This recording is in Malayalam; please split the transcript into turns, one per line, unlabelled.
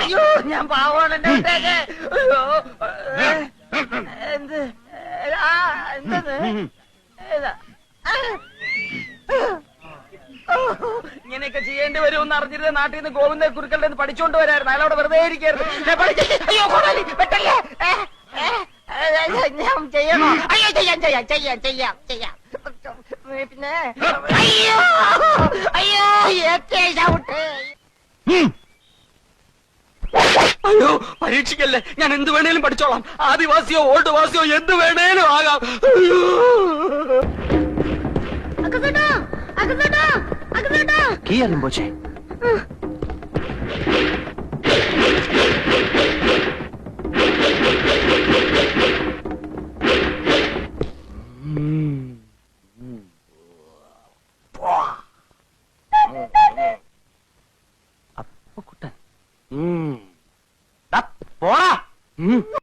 അയ്യോ ഞാൻ പാവമാണ് എന്നെ വിട്ടേക്ക്. അയ്യോ എന്ത് എന്തത് ഏതാ ഇങ്ങനെയൊക്കെ ചെയ്യേണ്ടി വരുമെന്ന് അറിഞ്ഞിരുന്ന നാട്ടിൽ നിന്ന് ഗോവിന്ദ കുരുക്കളുടെ പഠിച്ചുകൊണ്ട് വരായിരുന്നു. അയാളവിടെ വെറുതെ ഇരിക്കരുത്. അയ്യോ കോടാലി വെട്ടല്ലേ. ഞാൻ ചെയ്യണോ? അയ്യോ ചെയ്യാം. പിന്നെ അയ്യോ ചവിട്ട്. അയ്യോ പരീക്ഷിക്കല്ലേ. ഞാൻ എന്ത് വേണേലും പഠിച്ചോളാം. ആദിവാസിയോ ഓൾഡ് വാസിയോ എന്ത് വേണേലും ആകാം. അയ്യോ
കീ അറിയുമ്പോച്ചേ അപ്പ കുട്ടൻ പോടാ.